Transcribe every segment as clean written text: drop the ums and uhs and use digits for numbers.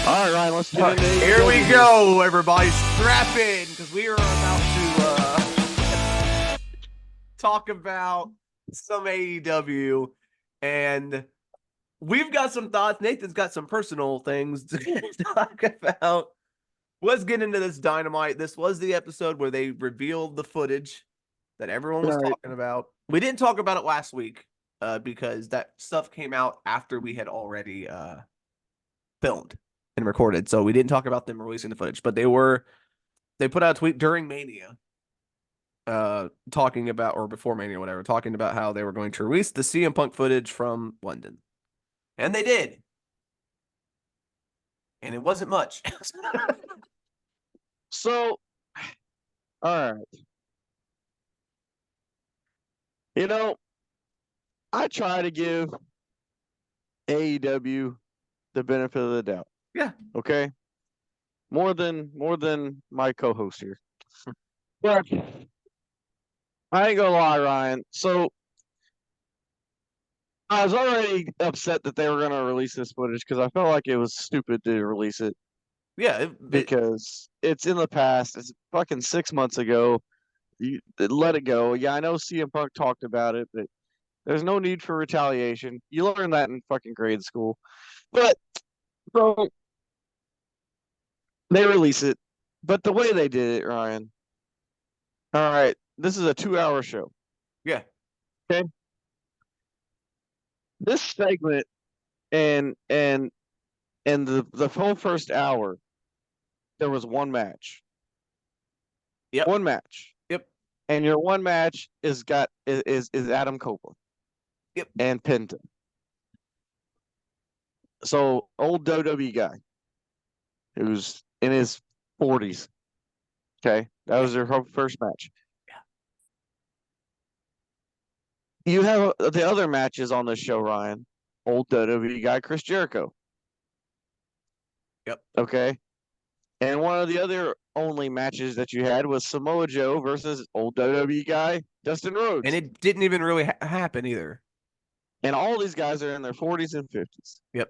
All right, Ryan, let's get into AEW. Here we go, everybody. Strap in, because we are about to talk about some AEW, and we've got some thoughts. Nathan's got some personal things to talk about. Let's get into this Dynamite. This was the episode where they revealed the footage that everyone was talking about. We didn't talk about it last week because that stuff came out after we had already filmed and recorded. So we didn't talk about them releasing the footage, but they put out a tweet during Mania talking about, or before Mania, whatever, talking about how they were going to release the CM Punk footage from London. And they did. And it wasn't much. So, all right. You know, I try to give AEW the benefit of the doubt. Yeah. Okay. More than my co-host here. But I ain't gonna lie, Ryan. So I was already upset that they were gonna release this footage because I felt like it was stupid to release it. Yeah. Because it's in the past. It's fucking 6 months ago. You let it go. Yeah, I know CM Punk talked about it, but there's no need for retaliation. You learn that in fucking grade school. But so they release it. But the way they did it, Ryan. All right, this is a 2-hour show. Yeah. Okay. This segment and the whole first hour, there was one match. Yep. One match. Yep. And your one match is Adam Copeland. Yep. And Penta. So old WWE guy who's in his 40s. Okay. That was their first match. Yeah. You have the other matches on this show, Ryan. Old WWE guy, Chris Jericho. Yep. Okay. And one of the other only matches that you had was Samoa Joe versus old WWE guy, Dustin Rhodes. And it didn't even really happen either. And all these guys are in their 40s and 50s. Yep.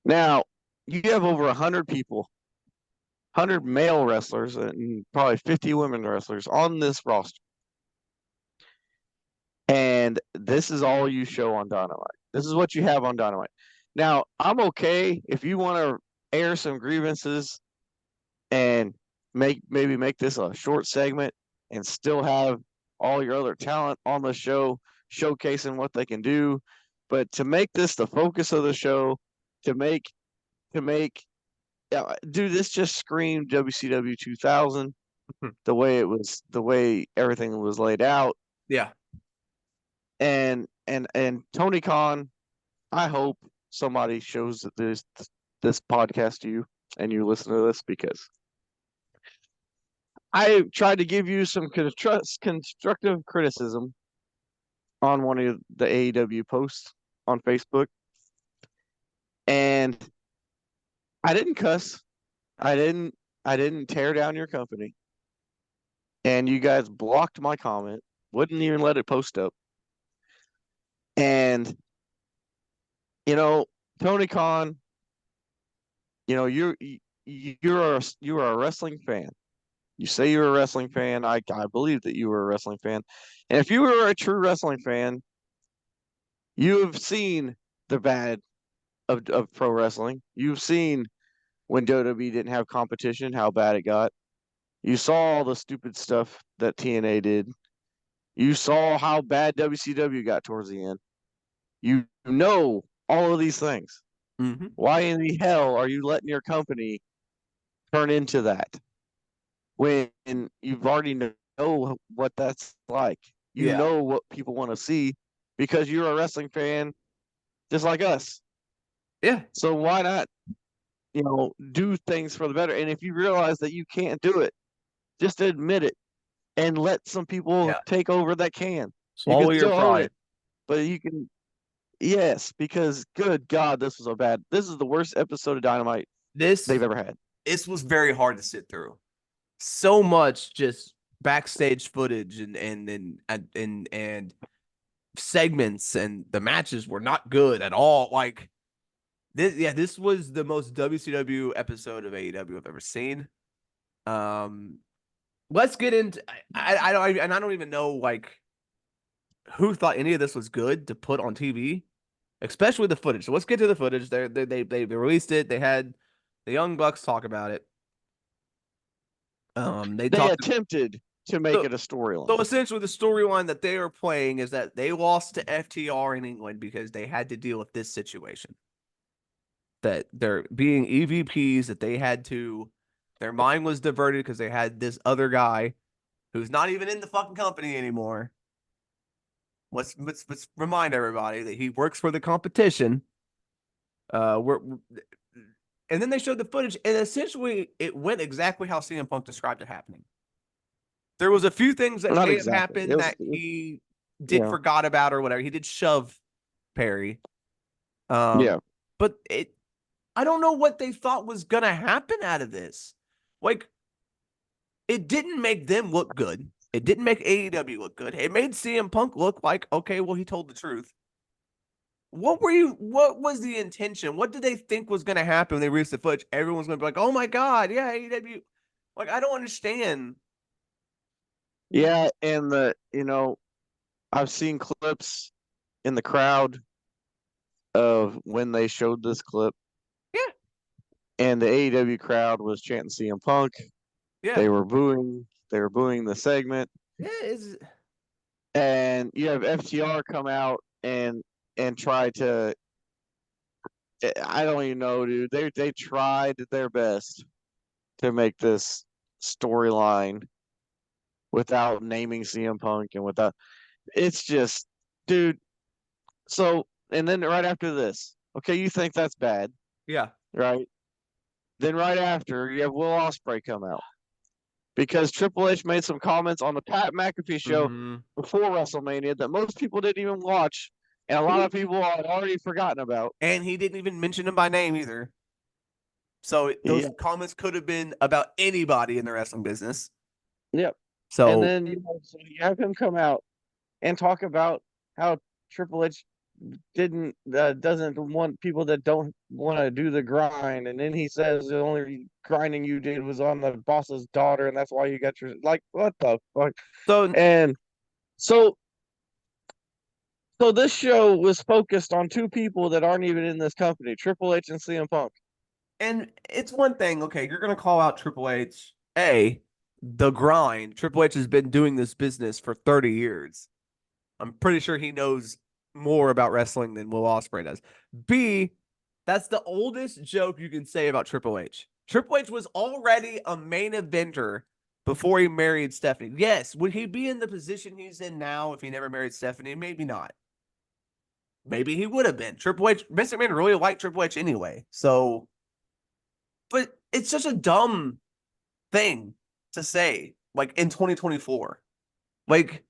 Now, you have over 100 people, 100 male wrestlers, and probably 50 women wrestlers on this roster. And this is all you show on Dynamite. This is what you have on Dynamite. Now, I'm okay if you want to air some grievances and maybe make this a short segment and still have all your other talent on the show showcasing what they can do. But to make this the focus of the show, do this just screamed WCW 2000, the way everything was laid out. Yeah. And Tony Khan, I hope somebody shows this podcast to you and you listen to this, because I tried to give you some constructive criticism on one of the AEW posts on Facebook, and I didn't cuss. I didn't tear down your company, and you guys blocked my comment, wouldn't even let it post up. And Tony Khan, you're a wrestling fan. You say you're a wrestling fan. I believe that you were a wrestling fan. And if you were a true wrestling fan, you have seen the bad of pro wrestling. You've seen when WWE didn't have competition, how bad it got. You saw all the stupid stuff that TNA did. You saw how bad WCW got towards the end. You know all of these things. Mm-hmm. Why in the hell are you letting your company turn into that when you've already know what that's like? You know what people want to see because you're a wrestling fan just like us. Yeah. So why not, do things for the better? And if you realize that you can't do it, just admit it and let some people take over that can. Swallow your pride. But you can, yes, because good God, this is the worst episode of Dynamite they've ever had. This was very hard to sit through. So much just backstage footage and segments, and the matches were not good at all. Like, This was the most WCW episode of AEW I've ever seen. Um, let's get into. I don't even know like who thought any of this was good to put on TV, especially the footage. So let's get to the footage. They released it. They had the Young Bucks talk about it. They They talked. attempted to make So, it a storyline. so essentially, the storyline that they are playing is that they lost to FTR in England because they had to deal with this situation. That they're being EVPs, that they had to, their mind was diverted because they had this other guy who's not even in the fucking company anymore. Let's remind everybody that he works for the competition. We're and then they showed the footage, and essentially it went exactly how CM Punk described it happening. There was a few things that Not may have exactly. happened that he did Yeah, forgot about or whatever. He did shove Perry. yeah, But I don't know what they thought was gonna happen out of this. Like, it didn't make them look good. It didn't make AEW look good. It made CM Punk look like, okay, well, he told the truth. What was the intention? What did they think was gonna happen when they released the footage? Everyone's gonna be like, oh my God, yeah, AEW. Like, I don't understand. yeah. And I've seen clips in the crowd of when they showed this clip, Yeah, and the AEW crowd was chanting CM Punk. yeah, They were booing. They were booing the segment, yeah. It's and you have FTR come out and try to. I don't even know, dude. They tried their best to make this storyline without naming CM Punk and without. It's just, dude. So, and then right after this, okay, you think that's bad, yeah. right? Then right after, you have Will Ospreay come out because Triple H made some comments on the Pat McAfee show Mm-hmm. before WrestleMania that most people didn't even watch, and a lot of people had already forgotten about. And he didn't even mention him by name either. So those Yeah, comments could have been about anybody in the wrestling business. yep. And So then so you have him come out and talk about how Triple H didn't doesn't want people that don't want to do the grind, and then he says the only grinding you did was on the boss's daughter, and that's why you got your like what the fuck. so And so so this show was focused on two people that aren't even in this company, Triple H and CM Punk. and it's one thing, okay, you're gonna call out Triple H. The grind. Triple H has been doing this business for 30 years. I'm pretty sure he knows more about wrestling than Will Ospreay does. B, that's the oldest joke you can say about Triple H. Triple H was already a main eventer before he married Stephanie. Yes, would he be in the position he's in now if he never married Stephanie? Maybe not. Maybe he would have been. Triple H, Vince McMahon really liked Triple H anyway. So, but it's such a dumb thing to say, like in 2024. Like,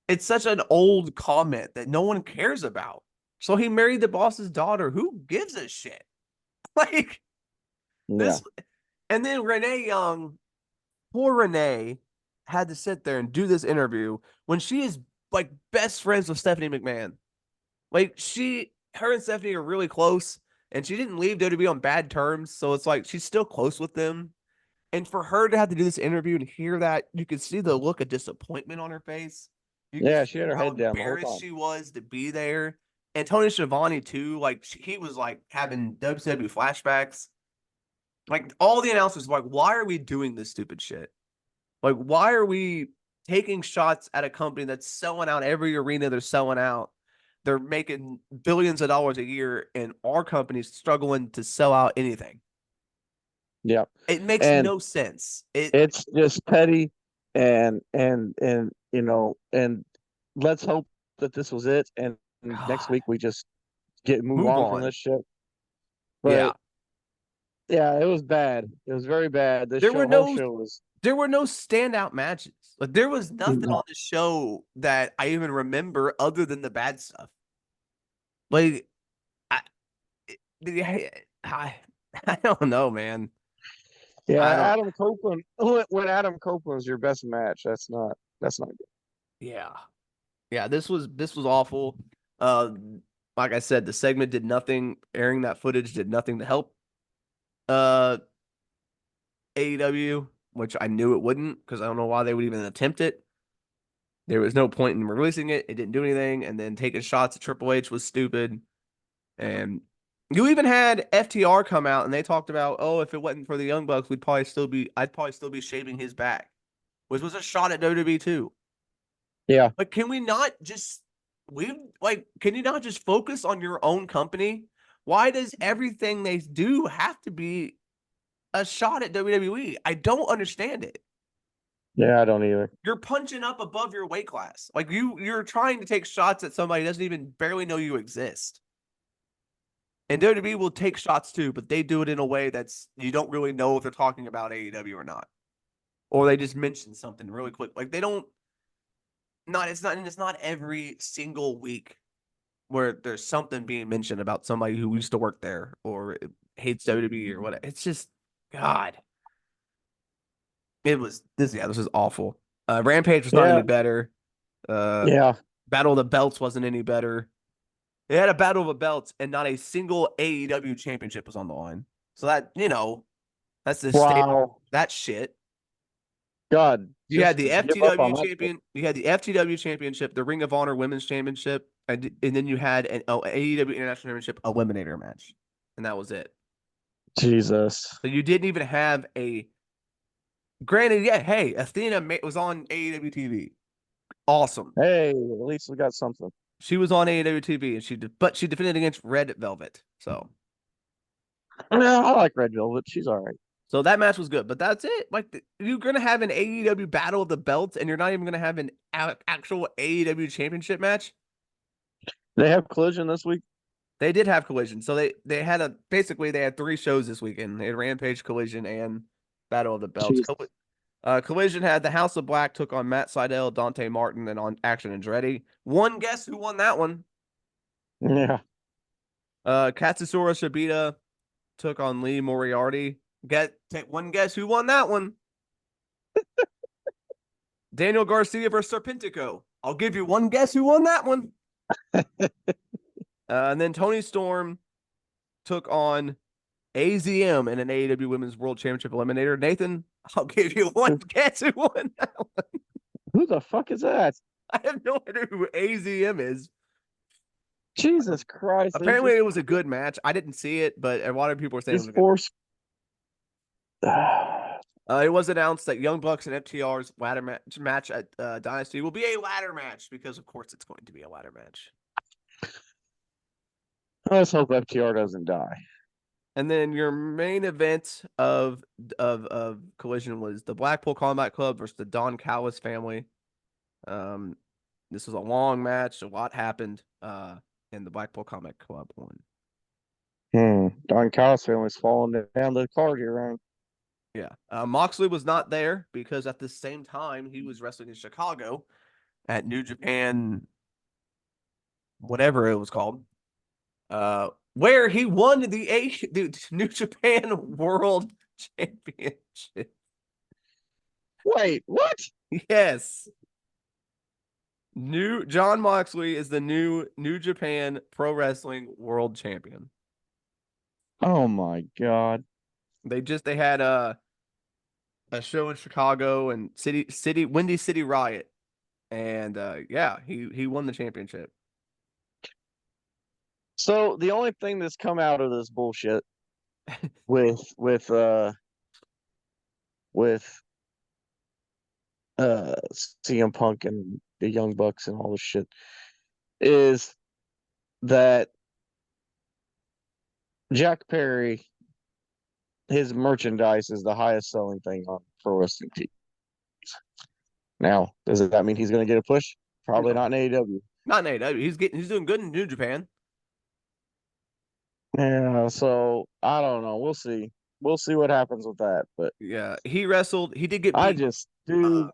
it's such an old comment that no one cares about. So he married the boss's daughter. Who gives a shit? Like Yeah, this, and then Renee Young, poor Renee, had to sit there and do this interview when she is like best friends with Stephanie McMahon. Like her and Stephanie are really close, and she didn't leave WWE on bad terms. So it's like she's still close with them. And for her to have to do this interview and hear that, you could see the look of disappointment on her face. You could yeah, she see had her how head down the whole embarrassed time. she was to be there. And Tony Schiavone too, like he was like having WCW flashbacks. Like all the announcers were like, why are we doing this stupid shit? Like, why are we taking shots at a company that's selling out every arena they're selling out? They're making billions of dollars a year, and our company's struggling to sell out anything. Yeah, It makes and no sense. it's just petty, and and let's hope that this was it, and next God, week we just get move move on from on. this shit. Yeah. But yeah, it was bad. It was very bad. This There were whole no show was. there were no standout matches. Like there was nothing No. on the show that I even remember other than the bad stuff. Like I I, I don't know, man. Yeah, I don't Adam Copeland. When Adam Copeland's your best match, that's not good. yeah. Yeah, this was awful. Uh like I said, the segment did nothing. Airing that footage did nothing to help uh AEW, which I knew it wouldn't because I don't know why they would even attempt it. There was no point in releasing it. It didn't do anything. And then taking shots at Triple H was stupid. And you even had FTR come out and they talked about, oh, if it wasn't for the Young Bucks, I'd probably still be shaving his back, which was a shot at WWE too. Yeah. But can we not just can you not just focus on your own company? Why does everything they do have to be a shot at WWE? I don't understand it. Yeah, I don't either. You're punching up above your weight class. Like you're trying to take shots at somebody who doesn't even barely know you exist. And WWE will take shots too, but they do it in a way that's you don't really know if they're talking about AEW or not. Or they just mention something really quick. Like they don't not it's not every single week where there's something being mentioned about somebody who used to work there or hates WWE or whatever. It's just God. This is awful. Rampage was not Yeah. any better. Uh Yeah. Battle of the Belts wasn't any better. They had a Battle of the Belts and not a single AEW championship was on the line. So that's the state of Wow. that shit. God, You had just the give up on FTW that shit. champion, you had the FTW championship, the Ring of Honor Women's Championship, and then you had an AEW International Championship eliminator match. And that was it. Jesus. So you didn't even have a granted, yeah, hey, Athena was on AEW TV. Awesome. Hey, at least we got something. She was on AEW TV and but she defended against Red Velvet. Yeah, I like Red Velvet. She's all right. So that match was good, but that's it. Like you're gonna have an AEW Battle of the Belts, and you're not even gonna have an actual AEW Championship match. They have Collision this week. They did have Collision, so they had basically they had three shows this weekend. They had Rampage, Collision, and Battle of the Belts. Jesus. Collision had the House of Black took on Matt Sydal, Dante Martin, and on Action Andretti. One guess who won that one? Yeah. Katsura Shibata took on Lee Moriarty. Take one guess who won that one? Daniel Garcia versus Serpentico. I'll give you one guess who won that one. And then Tony Storm took on AZM in an AEW Women's World Championship Eliminator. Nathan, I'll give you one guess who won that one. Who the fuck is that? I have no idea who AZM is. Jesus Christ. Apparently, it was a good match. I didn't see it, but a lot of people were saying it was These a good force. It was announced that Young Bucks and FTR's ladder match at Dynasty will be a ladder match because, of course, it's going to be a ladder match. Let's hope FTR doesn't die. And then your main event of Collision was the Blackpool Combat Club versus the Don Callis family. This was a long match. A lot happened. And the Blackpool Combat Club won. Don Callis family's falling down the card here, right? Yeah. Moxley was not there because at the same time he was wrestling in Chicago at New Japan, whatever it was called, where he won the New Japan World Championship. Wait, what? Yes. John Moxley is the new New Japan Pro Wrestling World Champion. Oh my God. They had a show in Chicago and Windy City Riot. And yeah, he won the championship. So the only thing that's come out of this bullshit with CM Punk and the Young Bucks and all this shit is that Jack Perry, his merchandise is the highest selling thing on pro wrestling teams. Now, does that mean he's going to get a push? Probably not in AEW. Not in AEW. He's doing good in New Japan. Yeah, so I don't know. We'll see. We'll see what happens with that. But yeah, he wrestled. He did get I beat just do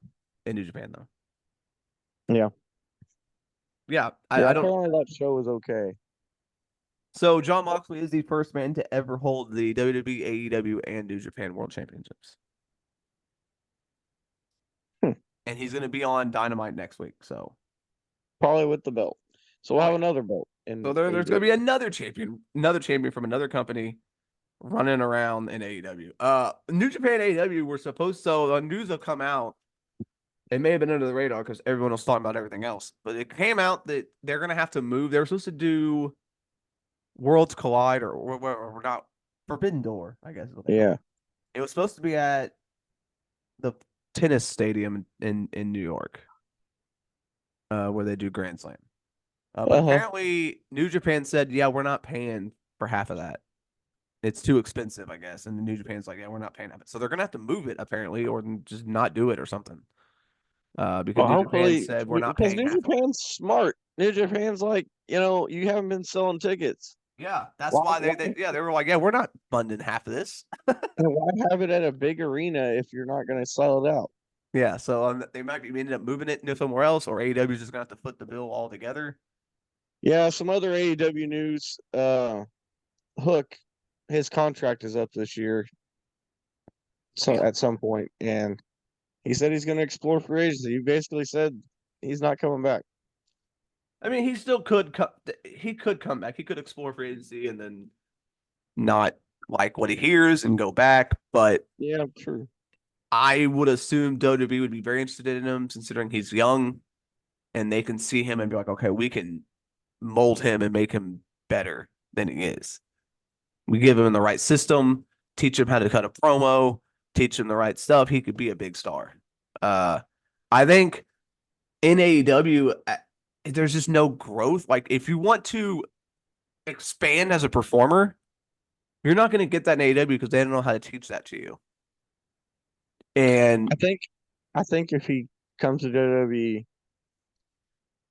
in New Japan though. Yeah. Yeah, I don't. apparently that show was okay. So John Moxley is the first man to ever hold the WWE, AEW, and New Japan World Championships. And he's going to be on Dynamite next week. So probably with the belt. So we'll have another belt So in there's going to be AEW. another champion from another company running around in AEW. New Japan AEW were supposed so news have come out. It may have been under the radar because everyone was talking about everything else, but it came out that they're going to have to move. They were supposed to do Worlds Collide or not Forbidden Door, I guess is what they call Yeah. it. It was supposed to be at the tennis stadium in New York, where they do Grand Slam. But Uh-huh. apparently, New Japan said, "Yeah, we're not paying for half of that. It's too expensive, I guess." And the New Japan's like, "Yeah, we're not paying half it." So they're gonna have to move it apparently, or just not do it or something. Because Well, New Japan hopefully, said we're not because paying New half of it. Japan's smart. New Japan's like, you haven't been selling tickets. Yeah, that's Why, why why, they were like, "Yeah, we're not funding half of this." and why have it at a big arena if you're not going to sell it out? Yeah, so they might be ended up moving it into somewhere else, or AEW is just gonna have to foot the bill altogether. Yeah, some other AEW news. Hook, his contract is up this year, so Yeah, at some point, and he said he's going to explore free agency. He basically said he's not coming back. I mean, he still could come. He could come back. He could explore free agency and then not like what he hears and go back. But Yeah, true. I would assume WWE would be very interested in him, considering he's young and they can see him and be like, okay, we can mold him and make him better than he is. We give him the right system, teach him how to cut a promo, teach him the right stuff. He could be a big star. Uh, I think in AEW, there's just no growth. Like, if you want to expand as a performer, you're not going to get that in AEW because they don't know how to teach that to you. I And think, I think if he comes to WWE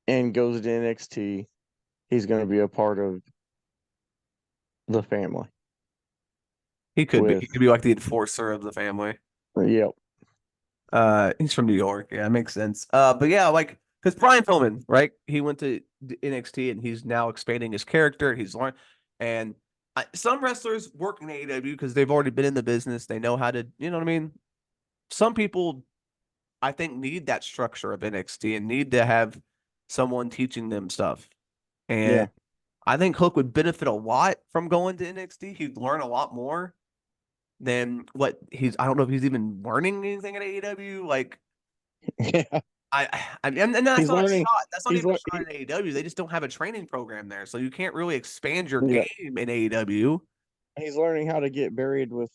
and goes to NXT, he's going to be a part of the family. he could be. With, He could be like the enforcer of the family. yep, He's from New York. Yeah, it makes sense. But yeah, like because Brian Pillman, right? He went to NXT and he's now expanding his character. He's learned, and some wrestlers work in AEW because they've already been in the business. They know how to, you know what I mean? Some people, I think, need that structure of NXT and need to have someone teaching them stuff. yeah. And I think Hook would benefit a lot from going to NXT. He'd learn a lot more than what he's. I don't know if he's even learning anything at AEW. Like Yeah, and that's he's not a learning. shot. That's not He's even a learning. shot in AEW. They just don't have a training program there, so you can't really expand your Yeah, game in AEW. he's learning how to get buried with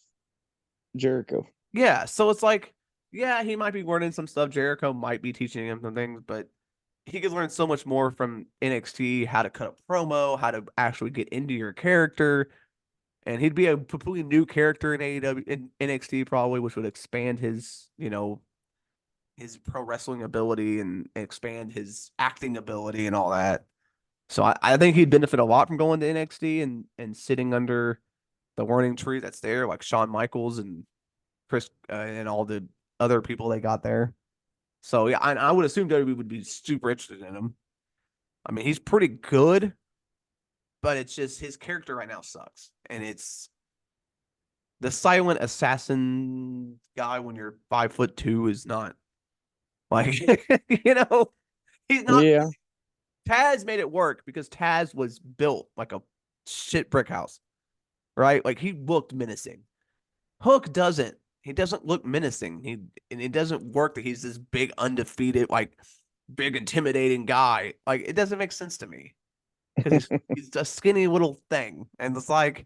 Jericho. Yeah, so it's like, yeah, he might be learning some stuff. Jericho might be teaching him some things, but he could learn so much more from NXT, how to cut a promo, how to actually get into your character, and he'd be a completely new character in AEW in NXT probably, which would expand his, his pro wrestling ability and expand his acting ability and all that. So I think he'd benefit a lot from going to NXT and sitting under the learning tree that's there, like Shawn Michaels and Chris and all the other people they got there. So yeah, I would assume WWE would be super interested in him. I mean, he's pretty good, but it's just his character right now sucks, and it's the silent assassin guy when you're 5'2" is not like he's not. Yeah, Taz made it work because Taz was built like a shit brick house, right? Like he looked menacing. Hook doesn't. He doesn't look menacing. And it doesn't work that he's this big undefeated, like big intimidating guy. Like it doesn't make sense to me because he's a skinny little thing, and it's like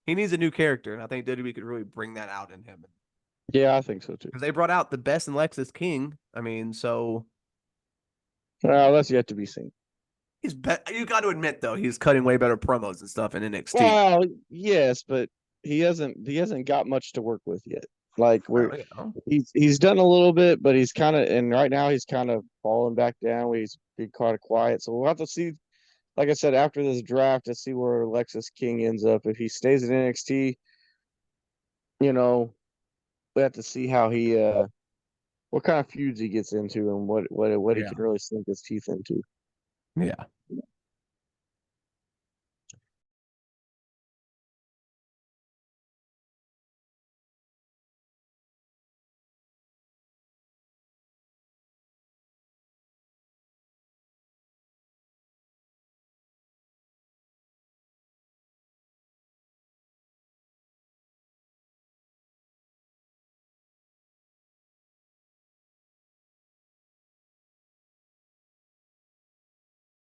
he needs a new character, and I think WWE could really bring that out in him yeah, I think so too. because they brought out the best in Lexus King. I mean, so Well, that's yet to be seen. he's you got to admit though he's cutting way better promos and stuff in NXT. Well, yes, but he hasn't got much to work with yet. Like Oh, we're yeah. he's done a little bit, but he's kind of and right now he's kind of falling back down. He's been kind of quiet, so we'll have to see. Like I said, after this draft, to see where Alexis King ends up. If he stays in NXT, you know, we have to see how he what kind of feuds he gets into and what he Yeah. can really sink his teeth into. Yeah.